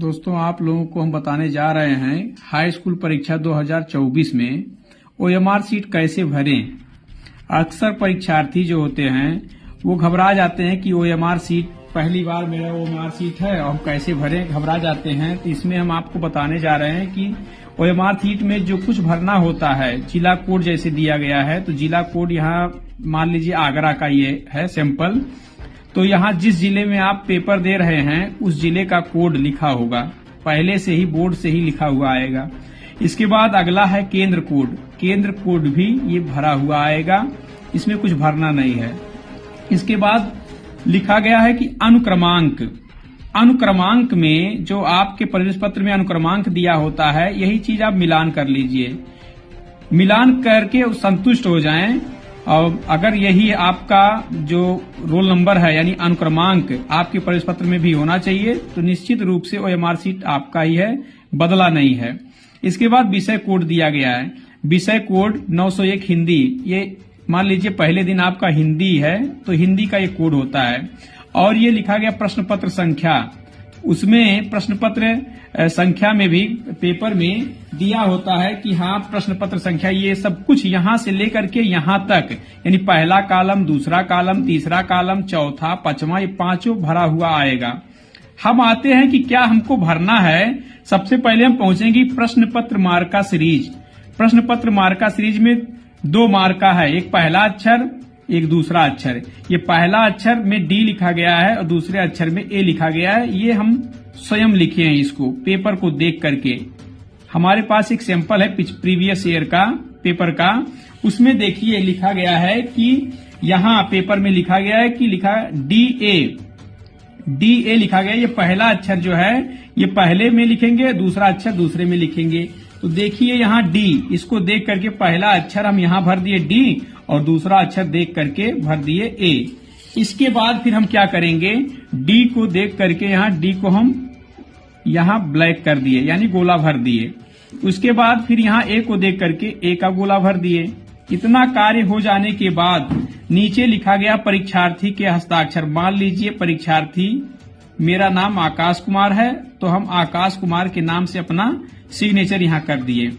दोस्तों, आप लोगों को हम बताने जा रहे हैं हाई स्कूल परीक्षा 2024 में ओएमआर सीट कैसे भरें। अक्सर परीक्षार्थी जो होते हैं वो घबरा जाते हैं कि ओएमआर सीट पहली बार मेरा ओएमआर सीट है और हम कैसे भरें, घबरा जाते हैं। तो इसमें हम आपको बताने जा रहे हैं कि ओएमआर सीट में जो कुछ भरना होता है, जिला कोड जैसे दिया गया है, तो जिला कोड यहाँ मान लीजिए आगरा का ये है सैंपल। तो यहाँ जिस जिले में आप पेपर दे रहे हैं उस जिले का कोड लिखा होगा, पहले से ही बोर्ड से ही लिखा हुआ आएगा। इसके बाद अगला है केंद्र कोड। केंद्र कोड भी ये भरा हुआ आएगा, इसमें कुछ भरना नहीं है। इसके बाद लिखा गया है कि अनुक्रमांक। अनुक्रमांक में जो आपके प्रवेश पत्र में अनुक्रमांक दिया होता है, यही चीज आप मिलान कर लीजिए। मिलान करके संतुष्ट हो जाएं। और अगर यही आपका जो रोल नंबर है यानी अनुक्रमांक आपके प्रवेश पत्र में भी होना चाहिए, तो निश्चित रूप से ओएमआर सीट आपका ही है, बदला नहीं है। इसके बाद विषय कोड दिया गया है। विषय कोड 901 हिंदी। ये मान लीजिए पहले दिन आपका हिंदी है तो हिंदी का ये कोड होता है। और ये लिखा गया प्रश्न पत्र संख्या। उसमें प्रश्न पत्र संख्या में भी पेपर में दिया होता है कि हाँ प्रश्न पत्र संख्या, ये सब कुछ यहाँ से लेकर के यहाँ तक, यानी पहला कॉलम, दूसरा कॉलम, तीसरा कॉलम, चौथा, पांचवा, ये पांचों भरा हुआ आएगा। हम आते हैं कि क्या हमको भरना है। सबसे पहले हम पहुंचेंगे प्रश्न पत्र मार्का सीरीज। प्रश्न पत्र मार्का सीरीज में 2 मार्का है, एक पहला अक्षर, एक दूसरा अक्षर। ये पहला अक्षर में डी लिखा गया है और दूसरे अक्षर में ए लिखा गया है। ये हम स्वयं लिखे हैं इसको पेपर को देख करके। हमारे पास एक सैंपल है प्रीवियस ईयर का पेपर का, उसमें देखिए लिखा गया है कि यहाँ पेपर में लिखा गया है कि लिखा डी ए लिखा गया है। ये पहला अक्षर जो है ये पहले में लिखेंगे, दूसरा अक्षर दूसरे में लिखेंगे। तो देखिए यहाँ डी, इसको देख करके पहला अक्षर हम यहाँ भर दिए डी और दूसरा अक्षर देख करके भर दिए ए। इसके बाद फिर हम क्या करेंगे, डी को देख करके यहाँ डी को हम यहाँ ब्लैक कर दिए, यानी गोला भर दिए। उसके बाद फिर यहाँ ए को देख करके ए का गोला भर दिए। इतना कार्य हो जाने के बाद नीचे लिखा गया परीक्षार्थी के हस्ताक्षर। मान लीजिए परीक्षार्थी, मेरा नाम आकाश कुमार है, तो हम आकाश कुमार के नाम से अपना सिग्नेचर यहाँ कर दिए।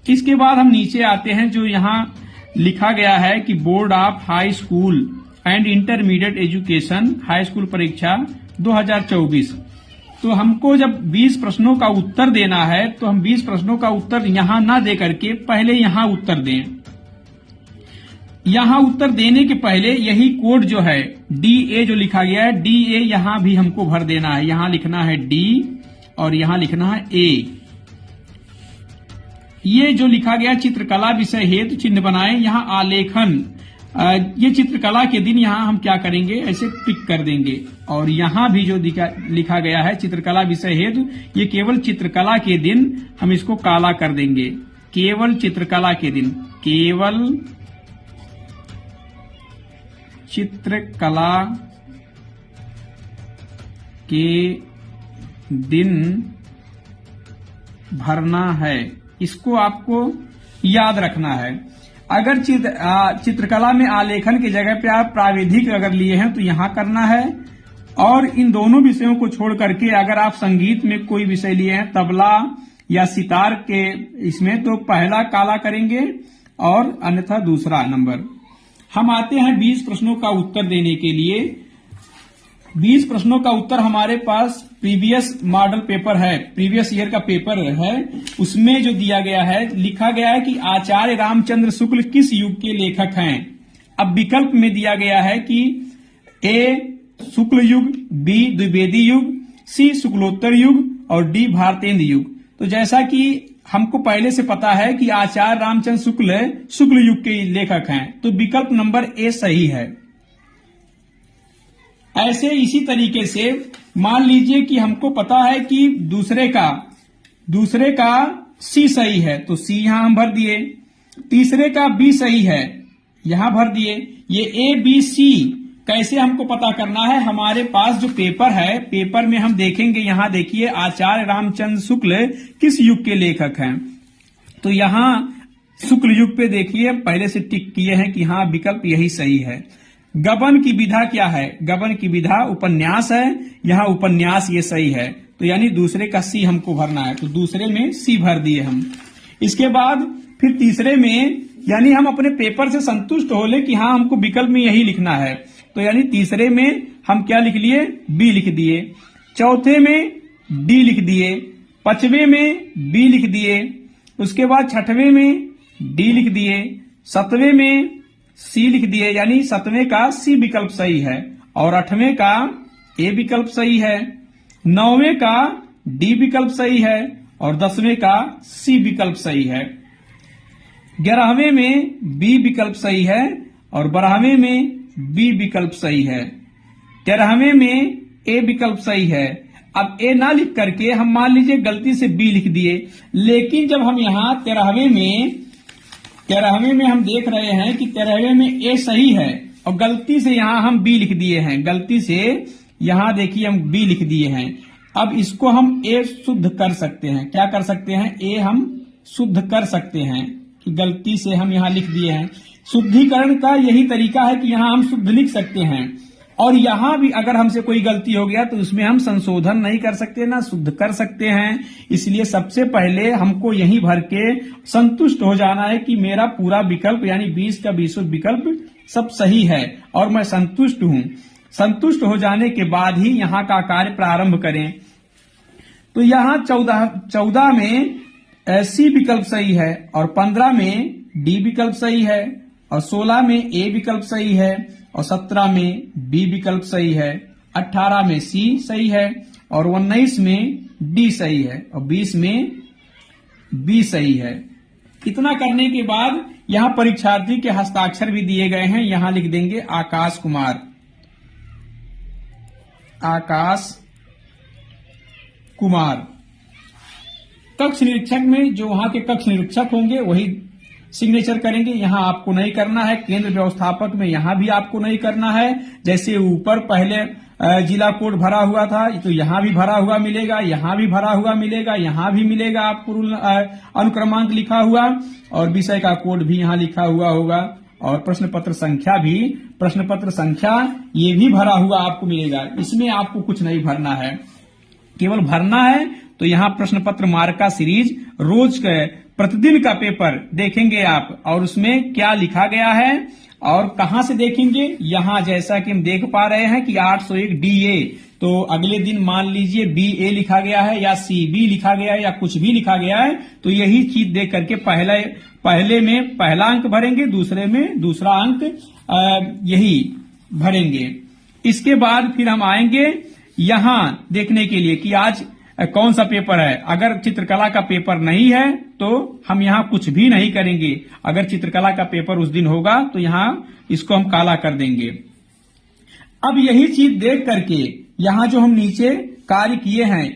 इसके बाद हम नीचे आते हैं, जो यहाँ लिखा गया है कि board of high school and intermediate education high school परीक्षा 2024। तो हमको जब 20 प्रश्नों का उत्तर देना है तो हम 20 प्रश्नों का उत्तर यहाँ ना दे करके पहले यहाँ उत्तर दें। यहाँ उत्तर देने के पहले यही कोड जो है डी ए जो लिखा गया है, डी ए यहाँ भी हमको भर देना है। यहाँ लिखना है डी और यहाँ लिखना है ए। ये जो लिखा गया चित्रकला विषय हेतु चिन्ह बनाए, यहाँ आलेखन, ये चित्रकला के दिन यहाँ हम क्या करेंगे, ऐसे टिक कर देंगे। और यहाँ भी जो लिखा गया है चित्रकला विषय हेतु, ये केवल चित्रकला के दिन हम इसको काला कर देंगे। केवल चित्रकला के दिन, केवल चित्रकला के दिन भरना है, इसको आपको याद रखना है। अगर चित्रकला में आलेखन की जगह पे आप प्राविधिक अगर लिए हैं तो यहाँ करना है। और इन दोनों विषयों को छोड़ करके अगर आप संगीत में कोई विषय लिए हैं, तबला या सितार के, इसमें तो पहला काला करेंगे और अन्यथा दूसरा नंबर। हम आते हैं 20 प्रश्नों का उत्तर देने के लिए। 20 प्रश्नों का उत्तर हमारे पास प्रीवियस मॉडल पेपर है, प्रीवियस ईयर का पेपर है। उसमें जो दिया गया है, लिखा गया है कि आचार्य रामचंद्र शुक्ल किस युग के लेखक हैं। अब विकल्प में दिया गया है कि ए शुक्ल युग, बी द्विवेदी युग, सी शुक्लोत्तर युग और डी भारतेंद्र युग। तो जैसा कि हमको पहले से पता है कि आचार्य रामचंद्र शुक्ल युग के लेखक हैं, तो विकल्प नंबर ए सही है। ऐसे इसी तरीके से मान लीजिए कि हमको पता है कि दूसरे का सी सही है, तो सी यहां हम भर दिए। तीसरे का बी सही है, यहां भर दिए। ये ए बी सी कैसे हमको पता करना है, हमारे पास जो पेपर है, पेपर में हम देखेंगे। यहां देखिए आचार्य रामचंद्र शुक्ल किस युग के लेखक हैं, तो यहां शुक्ल युग पे देखिए पहले से टिक किए हैं कि हाँ विकल्प यही सही है। गबन की विधा क्या है, गबन की विधा उपन्यास है, यहाँ उपन्यास ये सही है। तो यानी दूसरे का सी हमको भरना है, तो दूसरे में सी भर दिए हम। इसके बाद फिर तीसरे में यानी हम अपने पेपर से संतुष्ट हो ले कि हाँ हमको विकल्प में यही लिखना है, तो यानी तीसरे में हम क्या लिख लिए, बी लिख दिए। चौथे में डी लिख दिए, पांचवें में बी लिख दिए, उसके बाद छठवें में डी लिख दिए, सातवें में सी लिख दिए, यानी सातवें का सी विकल्प सही है, और आठवें का ए विकल्प सही है, नौवें का डी विकल्प सही है, और 10वें का सी विकल्प सही है। 11वें में बी विकल्प सही है, और 12वें में बी विकल्प सही है, 13वें में ए विकल्प सही है। अब ए ना लिख करके हम मान लीजिए गलती से बी लिख दिए, लेकिन जब हम यहाँ 13वें में हम देख रहे हैं कि 13वें में ए सही है और गलती से यहाँ हम बी लिख दिए हैं, गलती से यहाँ देखिए हम बी लिख दिए हैं। अब इसको हम ए शुद्ध कर सकते हैं, क्या कर सकते हैं, ए हम शुद्ध कर सकते हैं कि गलती से हम यहाँ लिख दिए हैं। शुद्धिकरण का यही तरीका है कि यहाँ हम शुद्ध लिख सकते हैं, और यहां भी अगर हमसे कोई गलती हो गया तो उसमें हम संशोधन नहीं कर सकते ना शुद्ध कर सकते हैं। इसलिए सबसे पहले हमको यहीं भर के संतुष्ट हो जाना है कि मेरा पूरा विकल्प यानी 20 का 20 विकल्प सब सही है और मैं संतुष्ट हूं। संतुष्ट हो जाने के बाद ही यहाँ का कार्य प्रारंभ करें। तो यहाँ 14 में सी विकल्प सही है, और 15 में डी विकल्प सही है, और 16 में ए विकल्प सही है, और 17 में बी विकल्प सही है, 18 में सी सही है, और 19 में डी सही है, और 20 में बी सही है। इतना करने के बाद यहां परीक्षार्थी के हस्ताक्षर भी दिए गए हैं। यहां लिख देंगे आकाश कुमार, आकाश कुमार। कक्ष निरीक्षक में जो वहां के कक्ष निरीक्षक होंगे वही सिग्नेचर करेंगे, यहां आपको नहीं करना है। केंद्र व्यवस्थापक में यहां भी आपको नहीं करना है। जैसे ऊपर पहले जिला कोड भरा हुआ था तो यहां भी भरा हुआ मिलेगा, यहां भी भरा हुआ मिलेगा, यहां भी मिलेगा आपको अनुक्रमांक लिखा हुआ, और विषय का कोड भी यहां लिखा हुआ होगा, और प्रश्न पत्र संख्या ये भी भरा हुआ आपको मिलेगा। इसमें आपको कुछ नहीं भरना है, केवल भरना है तो यहाँ प्रश्न पत्र मार्का सीरीज रोज के प्रतिदिन का पेपर देखेंगे आप, और उसमें क्या लिखा गया है और कहां से देखेंगे। यहां जैसा कि हम देख पा रहे हैं कि 801 DA, तो अगले दिन मान लीजिए BA लिखा गया है या CB लिखा गया है या कुछ भी लिखा गया है, तो यही चीज देख करके पहले में पहला अंक भरेंगे, दूसरे में दूसरा अंक यही भरेंगे। इसके बाद फिर हम आएंगे यहां देखने के लिए कि आज कौन सा पेपर है। अगर चित्रकला का पेपर नहीं है तो हम यहाँ कुछ भी नहीं करेंगे। अगर चित्रकला का पेपर उस दिन होगा तो यहाँ इसको हम काला कर देंगे। अब यही चीज देख करके यहाँ जो हम नीचे कार्य किए हैं,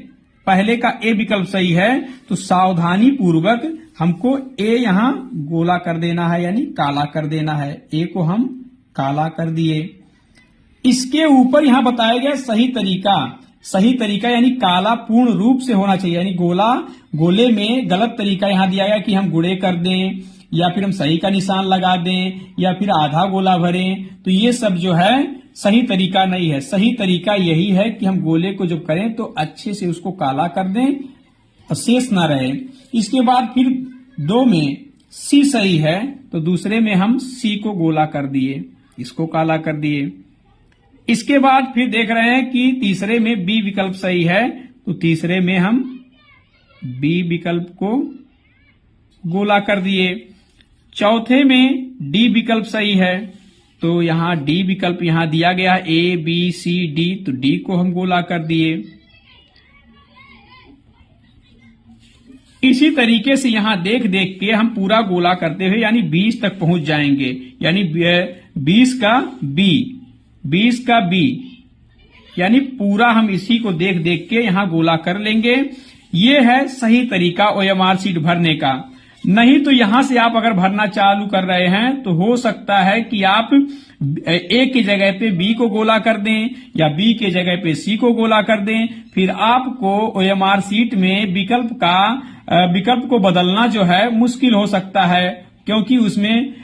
पहले का ए विकल्प सही है, तो सावधानी पूर्वक हमको ए यहाँ गोला कर देना है, यानी काला कर देना है। ए को हम काला कर दिए। इसके ऊपर यहाँ बताया गया सही तरीका यानी काला पूर्ण रूप से होना चाहिए, यानी गोले में गलत तरीका यहां दिया गया कि हम गुणे कर दें या फिर हम सही का निशान लगा दें या फिर आधा गोला भरें, तो ये सब जो है सही तरीका नहीं है। सही तरीका यही है कि हम गोले को जब करें तो अच्छे से उसको काला कर दें और शेष ना रहे। इसके बाद फिर 2 में सी सही है, तो दूसरे में हम सी को गोला कर दिए, इसको काला कर दिए। इसके बाद फिर देख रहे हैं कि तीसरे में बी विकल्प सही है, तो तीसरे में हम बी विकल्प को गोला कर दिए। चौथे में डी विकल्प सही है, तो यहां डी विकल्प यहां दिया गया ABCD, तो डी को हम गोला कर दिए। इसी तरीके से यहां देख के हम पूरा गोला करते हुए यानी 20 तक पहुंच जाएंगे, यानी 20 का B, यानी पूरा हम इसी को देख के यहां गोला कर लेंगे। ये है सही तरीका OMR शीट भरने का। नहीं तो यहां से आप अगर भरना चालू कर रहे हैं तो हो सकता है कि आप A की जगह पे B को गोला कर दें या B के जगह पे C को गोला कर दें, फिर आपको OMR शीट में विकल्प को बदलना जो है मुश्किल हो सकता है। क्योंकि उसमें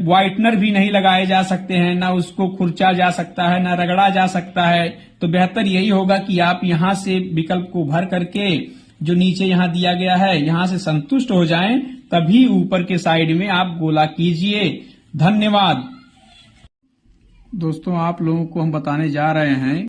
व्हाइटनर भी नहीं लगाए जा सकते हैं, ना उसको खुरचा जा सकता है, ना रगड़ा जा सकता है। तो बेहतर यही होगा कि आप यहां से विकल्प को भर करके जो नीचे यहां दिया गया है यहां से संतुष्ट हो जाएं, तभी ऊपर के साइड में आप गोला कीजिए। धन्यवाद। दोस्तों, आप लोगों को हम बताने जा रहे हैं